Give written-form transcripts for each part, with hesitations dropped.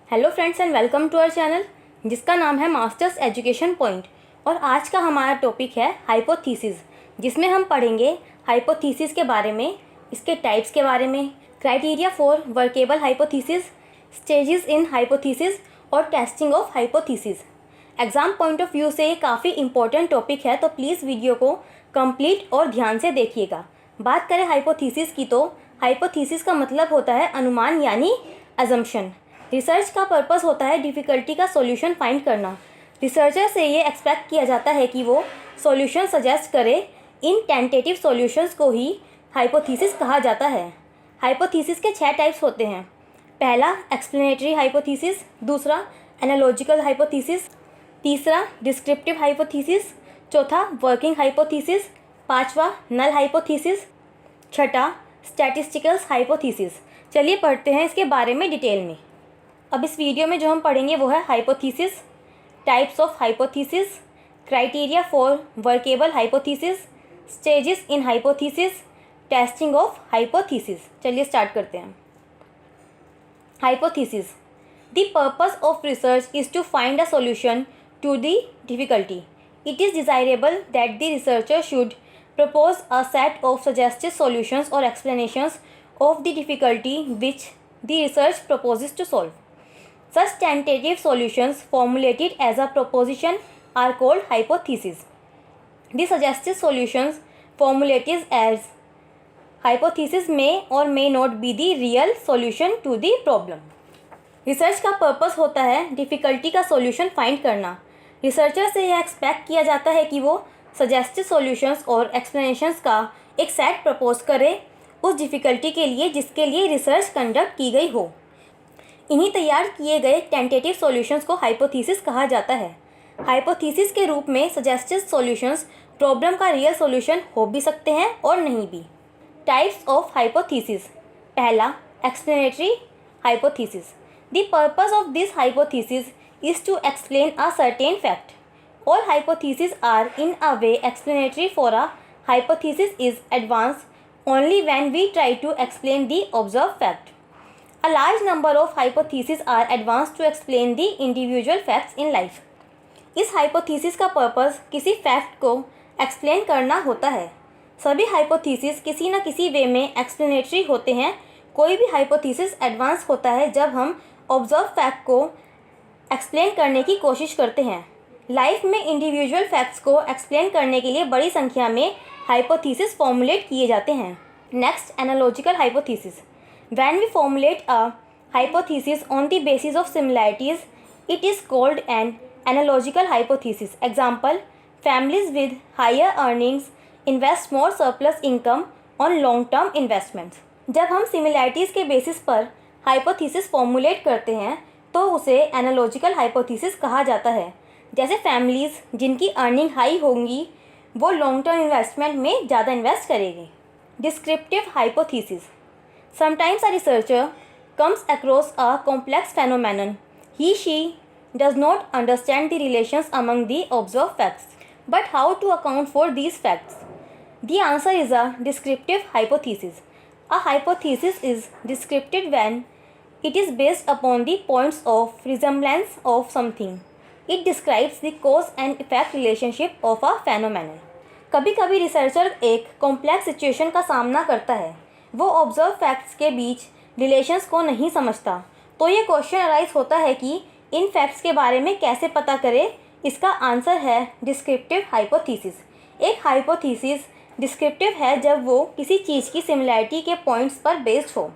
Hello friends and welcome to our channel जिसका नाम है मास्टर्स एजुकेशन पॉइंट। और आज का हमारा टॉपिक है हाइपोथीसिस, जिसमें हम पढ़ेंगे हाइपोथीसिस के बारे में, इसके टाइप्स के बारे में, criteria for workable hypothesis, stages in hypothesis और testing of hypothesis. Exam point of view से ये काफ़ी इंपॉर्टेंट टॉपिक है, तो प्लीज़ वीडियो को कंप्लीट और ध्यान से देखिएगा। बात करें हाइपोथीसिस की, तो हाइपोथीसिस का मतलब होता है अनुमान यानी अजम्पशन। रिसर्च का पर्पस होता है डिफ़िकल्टी का सॉल्यूशन फाइंड करना। रिसर्चर से ये एक्सपेक्ट किया जाता है कि वो सॉल्यूशन सजेस्ट करे। इन टेंटेटिव सॉल्यूशंस को ही हाइपोथीसिस कहा जाता है। हाइपोथीसिस के 6 टाइप्स होते हैं। पहला एक्सप्लेनेटरी हाइपोथीसिस, दूसरा एनालॉजिकल हाइपोथीसिस, तीसरा डिस्क्रिप्टिव हाइपोथीसिस, चौथा वर्किंग हाइपोथीसिस, पांचवा नल हाइपोथीसिस, छठा स्टैटिस्टिकल हाइपोथीसिस। चलिए पढ़ते हैं इसके बारे में डिटेल में। अब इस वीडियो में जो हम पढ़ेंगे वो है hypothesis, types of hypothesis, criteria for workable hypothesis, stages in hypothesis, testing of hypothesis. चलिए स्टार्ट करते हैं। Hypothesis. The purpose of research is to find a solution to the difficulty. It is desirable that the researcher should propose a set of suggested solutions or explanations of the difficulty which the research proposes to solve. Such tentative solutions formulated as a proposition are called hypotheses. The suggested solutions formulated as hypothesis may or may not be the real solution to the problem. Research का purpose होता है difficulty का solution find करना। Researcher से यह expect किया जाता है कि वो सजेस्टेड सॉल्यूशंस और एक्सप्लेनेशंस का एक सेट प्रपोज करे उस डिफ़िकल्टी के लिए जिसके लिए रिसर्च कंडक्ट की गई हो। इन्हीं तैयार किए गए टेंटेटिव सॉल्यूशंस को हाइपोथीसिस कहा जाता है। हाइपोथीसिस के रूप में सजेस्टेड सॉल्यूशंस प्रॉब्लम का रियल सॉल्यूशन हो भी सकते हैं और नहीं भी। Types of hypothesis. पहला explanatory hypothesis. The purpose of this hypothesis is to explain a certain fact. All hypotheses are in a way explanatory, for a hypothesis is advanced only when we try to explain the observed fact. A large number of hypotheses are advanced to explain the individual facts in life. इस hypothesis का purpose किसी fact को explain करना होता है। सभी hypotheses किसी न किसी way में explanatory होते हैं। कोई भी hypothesis advanced होता है जब हम observed fact को एक्सप्लेन करने की कोशिश करते हैं। लाइफ में इंडिविजुअल फैक्ट्स को एक्सप्लेन करने के लिए बड़ी संख्या में हाइपोथीसिस फॉर्मुलेट किए जाते हैं। Next analogical hypothesis. When we formulate a hypothesis on the basis of similarities it is called an analogical hypothesis. Example, families with higher earnings invest more surplus income on long term investments. जब हम similarities के basis पर hypothesis formulate करते हैं तो उसे analogical hypothesis कहा जाता है। जैसे फैमिलीज़ जिनकी अर्निंग हाई होंगी वो लॉन्ग टर्म इन्वेस्टमेंट में ज़्यादा इन्वेस्ट करेंगे। Descriptive hypothesis. Sometimes a researcher comes across a complex phenomenon he she does not understand the relations among the observe facts, but how to account for these facts? The answer is a descriptive hypothesis. A hypothesis is descriptive when it is based upon the points of resemblance of something. It describes the cause and effect relationship of a phenomenon. कभी कभी researcher एक complex situation का सामना करता है। वो observe facts के बीच relations को नहीं समझता, तो ये क्वेश्चन अराइज होता है कि इन फैक्ट्स के बारे में कैसे पता करें। इसका आंसर है डिस्क्रिप्टिव हाइपोथीसिस। एक हाइपोथीसिस डिस्क्रिप्टिव है जब वो किसी चीज़ की सिमिलैरिटी के पॉइंट्स पर बेस्ड हो।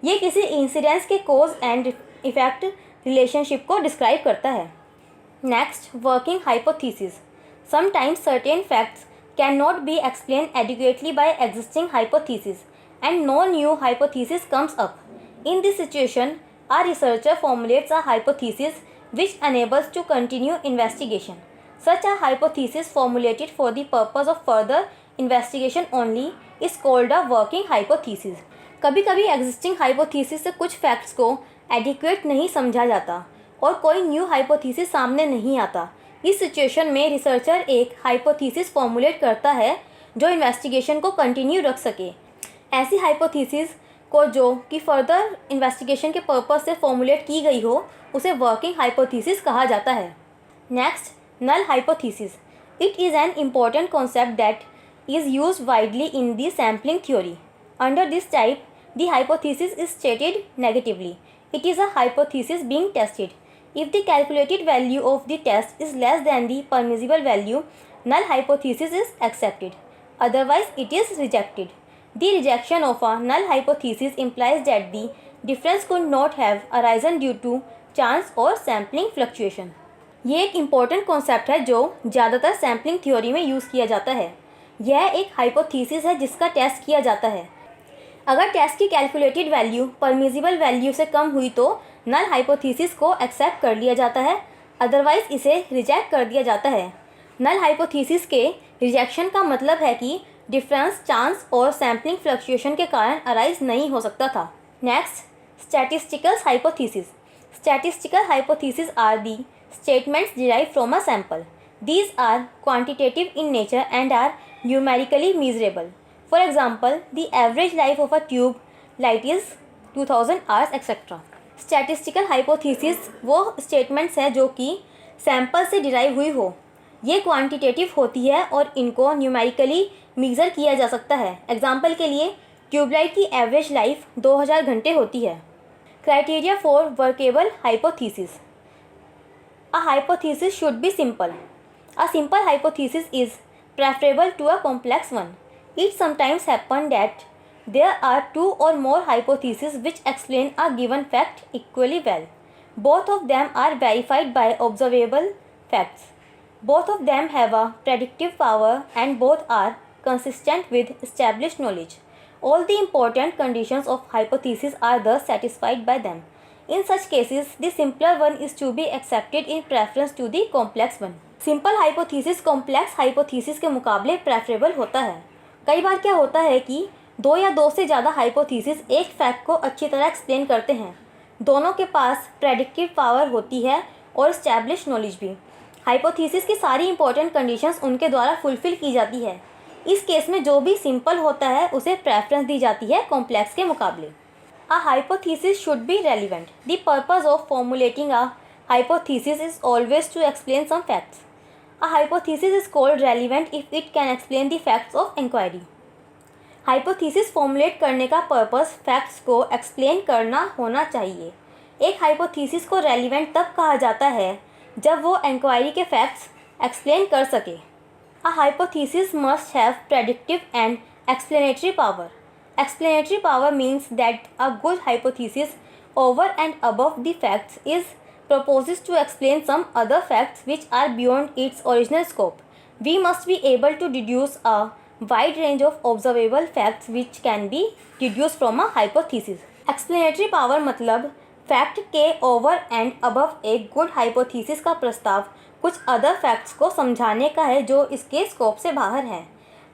ये किसी इंसिडेंस के कोज एंड इफेक्ट रिलेशनशिप को डिस्क्राइब करता है। Next, working hypothesis. Sometimes certain facts can not be explain adequately by existing hypothesis and no new hypothesis comes up. In this situation a researcher formulates a hypothesis which enables to continue investigation. Such a hypothesis formulated for the purpose of further investigation only is called a working hypothesis. कभी कभी existing hypothesis से कुछ facts को adequate नहीं समझा जाता और कोई न्यू हाइपोथीसिस सामने नहीं आता। इस सिचुएशन में रिसर्चर एक हाइपोथीसिस फॉर्मुलेट करता है जो इन्वेस्टिगेशन को कंटिन्यू रख सके। ऐसी हाइपोथीसिस को जो कि फर्दर इन्वेस्टिगेशन के पर्पस से फॉर्मुलेट की गई हो उसे वर्किंग हाइपोथेसिस कहा जाता है। Next, null hypothesis. It is an important concept that is used widely in the sampling theory. Under this type, the hypothesis is stated negatively. It is a hypothesis being tested. If the calculated value of the test is less than the permissible value, null hypothesis is accepted. Otherwise, it is rejected. The rejection of a null hypothesis implies that the difference could not have arisen due to chance or sampling fluctuation. ये एक important concept है जो ज़्यादातर sampling theory में use किया जाता है। यह एक हाइपोथेसिस है जिसका टेस्ट किया जाता है। अगर टेस्ट की कैलकुलेटेड वैल्यू परमिसिबल वैल्यू से कम हुई तो नल हाइपोथेसिस को एक्सेप्ट कर लिया जाता है, अदरवाइज इसे रिजेक्ट कर दिया जाता है। नल हाइपोथेसिस के रिजेक्शन का मतलब है कि डिफरेंस चांस और सैम्पलिंग फ्लक्चुएशन के कारण अराइज नहीं हो सकता था। Next, statistical hypothesis. Statistical hypothesis are the statements derived from a sample. These are quantitative in nature and are numerically measurable. For example, the average life of a tube light is 2000 hours etc. Statistical hypothesis वो statements हैं जो कि sample से derive हुई हो। ये quantitative होती है और इनको numerically measure किया जा सकता है। Example के लिए ट्यूबलाइट की average life 2000 घंटे होती है। Criteria for workable hypothesis. A hypothesis should be simple. A simple hypothesis is preferable to a complex one. It sometimes happens that there are two or more hypotheses which explain a given fact equally well. Both of them are verified by observable facts. Both of them have a predictive power and both are consistent with established knowledge. All the important conditions of hypothesis are thus satisfied by them. In such cases, the simpler one is to be accepted in preference to the complex one. Simple hypothesis complex hypothesis के मुकाबले preferable होता है। कई बार क्या होता है कि दो या दो से ज़्यादा हाइपोथेसिस एक फैक्ट को अच्छी तरह एक्सप्लेन करते हैं। दोनों के पास प्रेडिक्टिव पावर होती है और एस्टैब्लिश नॉलेज भी। हाइपोथेसिस की सारी इंपॉर्टेंट कंडीशंस उनके द्वारा फुलफिल की जाती है। इस केस में जो भी सिंपल होता है उसे प्रेफरेंस दी जाती है कॉम्प्लेक्स के मुकाबले। A hypothesis should be relevant. The purpose of formulating a hypothesis is always to explain some facts. A hypothesis is called relevant if it can explain the facts of inquiry. Hypothesis formulate करने का purpose facts को explain करना होना चाहिए। एक hypothesis को relevant तब कहा जाता है जब वो इंक्वायरी के फैक्ट्स एक्सप्लेन कर सके। अ hypothesis must have predictive and explanatory power. Explanatory power means that a good hypothesis over and above the facts is proposes to explain some other facts which are beyond its original scope. We must be able to deduce a wide range of observable facts which can be deduced from a hypothesis. Explanatory power मतलब fact के over and above एक good hypothesis का प्रस्ताव कुछ other facts को समझाने का है जो इसके स्कोप से बाहर है।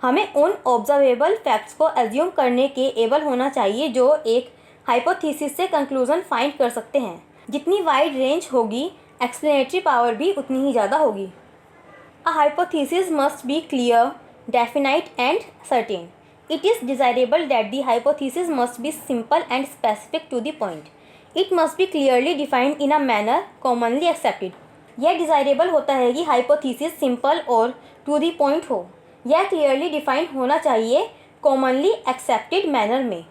हमें उन ऑब्जर्वेबल फैक्ट्स को एज्यूम करने के एबल होना चाहिए जो एक हाइपोथेसिस से कंक्लूजन फाइंड कर सकते हैं। जितनी वाइड रेंज होगी एक्सप्लेनेटरी पावर भी उतनी ही ज़्यादा होगी। A hypothesis must be clear, definite and certain. It is desirable that the hypothesis must be simple and specific to the point. It must be clearly defined in a manner commonly accepted. यह desirable होता है कि hypothesis simple और to the point हो। यह clearly defined होना चाहिए commonly accepted manner में।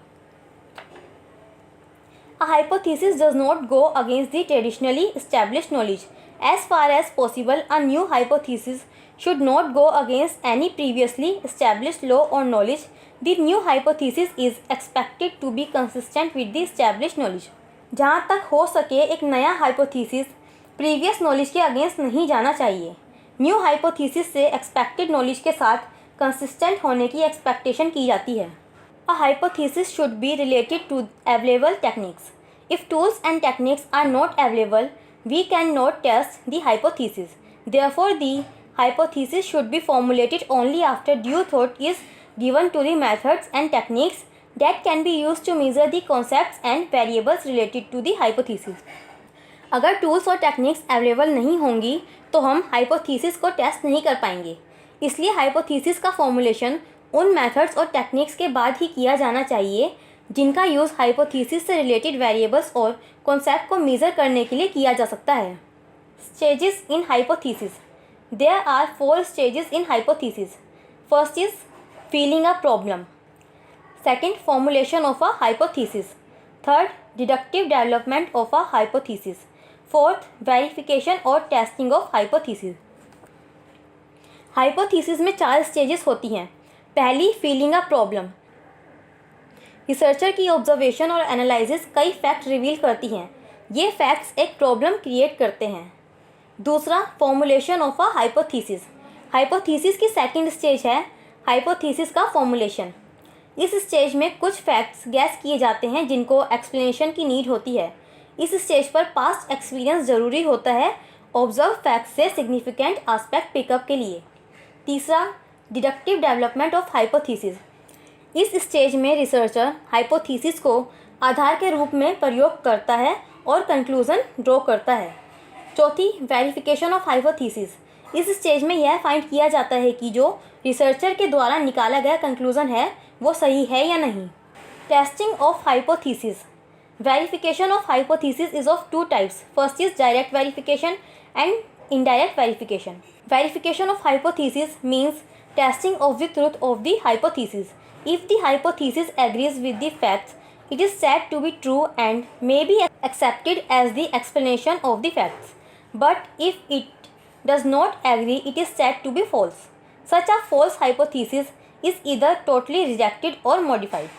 A hypothesis does not go against the traditionally established knowledge. As far as possible, a new hypothesis should not go against any previously established law or knowledge. The new hypothesis is expected to be consistent with the established knowledge. जहाँ तक हो सके एक नया hypothesis previous knowledge के against नहीं जाना चाहिए। न्यू हाइपोथेसिस से एक्सपेक्टेड नॉलेज के साथ कंसिस्टेंट होने की एक्सपेक्टेशन की जाती है। A hypothesis should be related to available techniques. If tools and techniques are not available, we cannot test the hypothesis. Therefore, the hypothesis should be formulated only after due thought is given to the methods and techniques that can be used to measure the concepts and variables related to the hypothesis. अगर tools और techniques available नहीं होंगी तो हम hypothesis को test नहीं कर पाएंगे। इसलिए हाइपोथेसिस का फॉर्मुलेशन उन मेथड्स और टेक्निक्स के बाद ही किया जाना चाहिए जिनका यूज़ हाइपोथीसिस से रिलेटेड वेरिएबल्स और कॉन्सेप्ट को मेज़र करने के लिए किया जा सकता है। Stages in hypothesis. There are 4 stages in hypothesis. First is feeling a problem, second formulation of a hypothesis, third deductive development of a hypothesis, fourth verification और टेस्टिंग ऑफ हाइपोथीसिस। हाइपोथीसिस में 4 stages होती हैं। पहली, feeling a problem. Researcher की observation और analysis कई fact reveal करती हैं। ये फैक्ट्स एक प्रॉब्लम क्रिएट करते हैं। दूसरा, formulation of a hypothesis. Hypothesis की सेकंड स्टेज है हाइपोथीसिस का फॉर्मुलेशन। इस स्टेज में कुछ फैक्ट्स गैस किए जाते हैं जिनको एक्सप्लेनेशन की नीड होती है। इस स्टेज पर पास्ट एक्सपीरियंस ज़रूरी होता है ऑब्जर्व फैक्ट्स से सिग्निफिकेंट एस्पेक्ट पिकअप के लिए। तीसरा, डिडक्टिव डेवलपमेंट ऑफ हाइपोथीसिस। इस स्टेज में रिसर्चर हाइपोथीसिस को आधार के रूप में प्रयोग करता है और कंक्लूजन ड्रॉ करता है। चौथी, वेरिफिकेशन ऑफ हाइपोथीसिस। इस स्टेज में यह फाइंड किया जाता है कि जो रिसर्चर के द्वारा निकाला गया कंक्लूजन है वो सही है या नहीं। Testing of hypothesis. Verification of hypothesis is of 2 types. First is direct verification and indirect verification. Verification of hypothesis means testing of the truth of the hypothesis. If the hypothesis agrees with the facts, it is said to be true and may be accepted as the explanation of the facts. But if it does not agree, it is said to be false. Such a false hypothesis is either totally rejected or modified.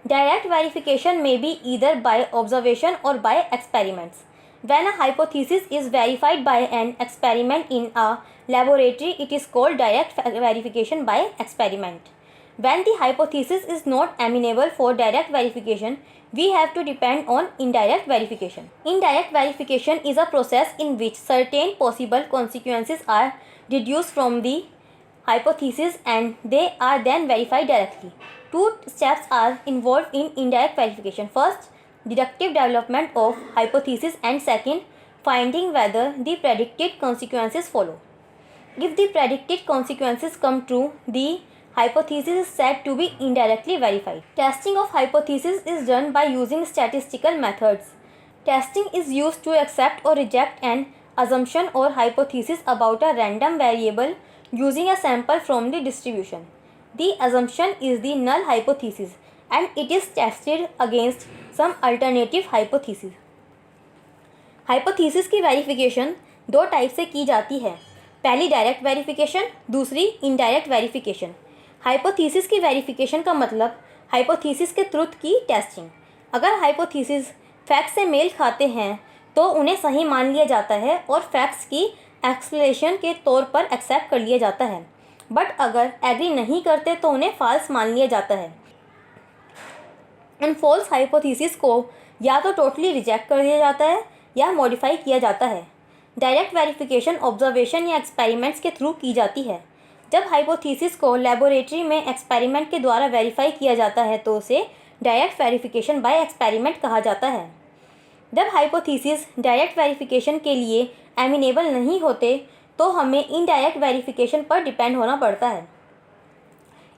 Direct verification may be either by observation or by experiments. When a hypothesis is verified by an experiment in a laboratory, it is called direct verification by experiment. When the hypothesis is not amenable for direct verification, we have to depend on indirect verification. Indirect verification is a process in which certain possible consequences are deduced from the hypothesis and they are then verified directly. 2 steps are involved in indirect verification. First, deductive development of hypothesis, and second, finding whether the predicted consequences follow. If the predicted consequences come true, the hypothesis is said to be indirectly verified. Testing of hypothesis is done by using statistical methods. Testing is used to accept or reject an assumption or hypothesis about a random variable using a sample from the distribution. The assumption is the null hypothesis and it is tested against some alternative hypothesis. Hypothesis की verification 2 type से की जाती है। पहली direct verification, दूसरी indirect verification. Hypothesis की verification का मतलब हाइपोथीसिस के ट्रुथ की टेस्टिंग। अगर हाइपोथीसिस फैक्ट से मेल खाते हैं तो उन्हें सही मान लिया जाता है और फैक्ट्स की एक्सप्लेनेशन के तौर पर एक्सेप्ट कर लिया जाता है। बट अगर एग्री नहीं करते तो उन्हें फॉल्स मान लिया जाता है। इन फॉल्स हाइपोथीसिस को या तो टोटली रिजेक्ट कर दिया जाता है या मॉडिफाई किया जाता है। डायरेक्ट वेरिफिकेशन ऑब्जर्वेशन या एक्सपेरिमेंट्स के थ्रू की जाती है। जब हाइपोथीसिस को लेबोरेटरी में एक्सपेरिमेंट के द्वारा वेरीफाई किया जाता है तो उसे डायरेक्ट वेरिफिकेशन बाय एक्सपेरिमेंट कहा जाता है। जब हाइपोथीसिस डायरेक्ट वेरिफिकेशन के लिए एमिनेबल नहीं होते तो हमें इनडायरेक्ट वेरिफिकेशन पर डिपेंड होना पड़ता है।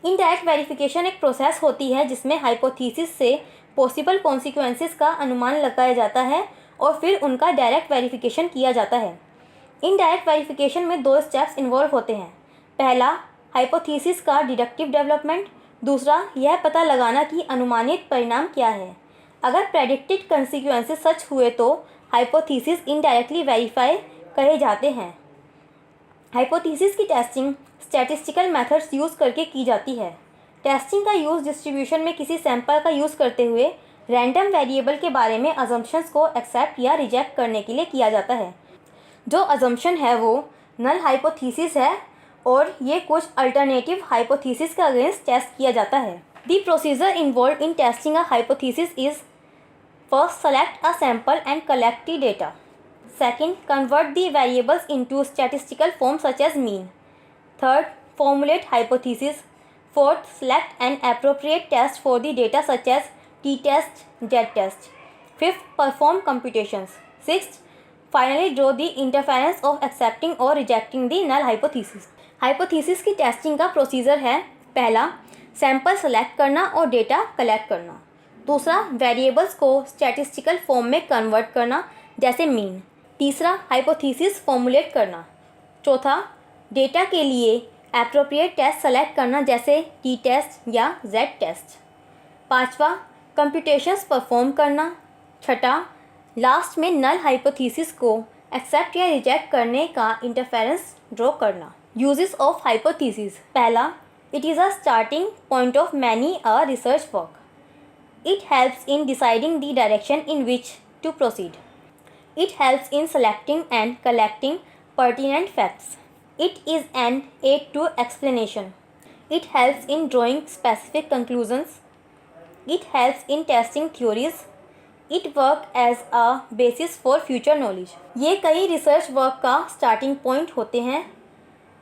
इनडायरेक्ट वेरिफिकेशन एक प्रोसेस होती है जिसमें हाइपोथीसिस से पॉसिबल कॉन्सिक्वेंसेस का अनुमान लगाया जाता है और फिर उनका डायरेक्ट वेरिफिकेशन किया जाता है। इनडायरेक्ट वेरिफिकेशन में 2 स्टेप्स इन्वॉल्व होते हैं। पहला, हाइपोथीसिस का डिडक्टिव डेवलपमेंट। दूसरा, यह पता लगाना कि अनुमानित परिणाम क्या है। अगर प्रेडिक्टेड कॉन्सिक्वेंसेस सच हुए तो हाइपोथीसिस इनडायरेक्टली वेरीफाई कहे जाते हैं। हाइपोथीसिस की टेस्टिंग स्टैटिस्टिकल मेथड्स यूज़ करके की जाती है। टेस्टिंग का यूज़ डिस्ट्रीब्यूशन में किसी सैंपल का यूज़ करते हुए रैंडम वेरिएबल के बारे में अजम्पशंस को एक्सेप्ट या रिजेक्ट करने के लिए किया जाता है। जो अजम्पशन है वो नल हाइपोथीसिस है और ये कुछ अल्टरनेटिव हाइपोथीसिस के अगेंस्ट टेस्ट किया जाता है। The procedure involve in testing a hypothesis is first, select a sample and collect the data. Second, convert the variables into statistical form such as mean. Third, formulate hypothesis. Fourth, select an appropriate test for the data such as t-test, z-test. Fifth, perform computations. Sixth, finally draw the interference of accepting or rejecting the null hypothesis. Hypothesis की testing का procedure है, पहला, sample select करना और data collect करना। दूसरा, variables को statistical form में कन्वर्ट करना जैसे मीन। तीसरा, हाइपोथेसिस फॉर्मुलेट करना। चौथा, डेटा के लिए एप्रोप्रिएट टेस्ट सेलेक्ट करना जैसे टी टेस्ट या जेड टेस्ट। पांचवा, कंप्यूटेशंस परफॉर्म करना। छठा, लास्ट में नल हाइपोथेसिस को एक्सेप्ट या रिजेक्ट करने का इंटरफेरेंस ड्रॉ करना। Uses of hypothesis. पहला, it is a starting point of many a research work. It helps in deciding the direction in which to proceed. It helps in selecting and collecting pertinent facts. It is an aid to explanation. It helps in drawing specific conclusions. It helps in testing theories. It works as a basis for future knowledge. ये कई research work का starting point होते हैं।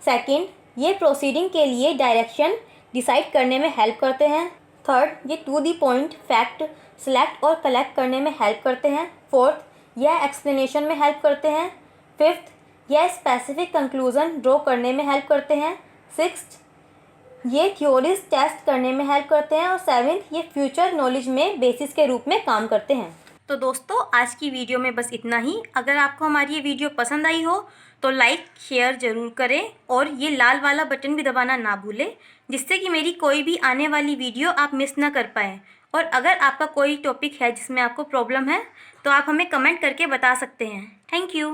Second, ये proceeding के लिए direction decide करने में हेल्प करते हैं। थर्ड, ये to the point fact select और कलेक्ट करने में हेल्प करते हैं। फोर्थ, यह एक्सप्लेनेशन में हेल्प करते हैं। फिफ्थ, यह स्पेसिफिक कंक्लूजन ड्रॉ करने में हेल्प करते हैं। सिक्स्थ, ये थ्योरीज टेस्ट करने में हेल्प करते हैं। और सेवेंथ, ये फ्यूचर नॉलेज में बेसिस के रूप में काम करते हैं। तो दोस्तों, आज की वीडियो में बस इतना ही। अगर आपको हमारी ये वीडियो पसंद आई हो तो लाइक शेयर ज़रूर करें और ये लाल वाला बटन भी दबाना ना भूलें, जिससे कि मेरी कोई भी आने वाली वीडियो आप मिस ना कर पाएँ। और अगर आपका कोई टॉपिक है जिसमें आपको प्रॉब्लम है तो आप हमें कमेंट करके बता सकते हैं। Thank you.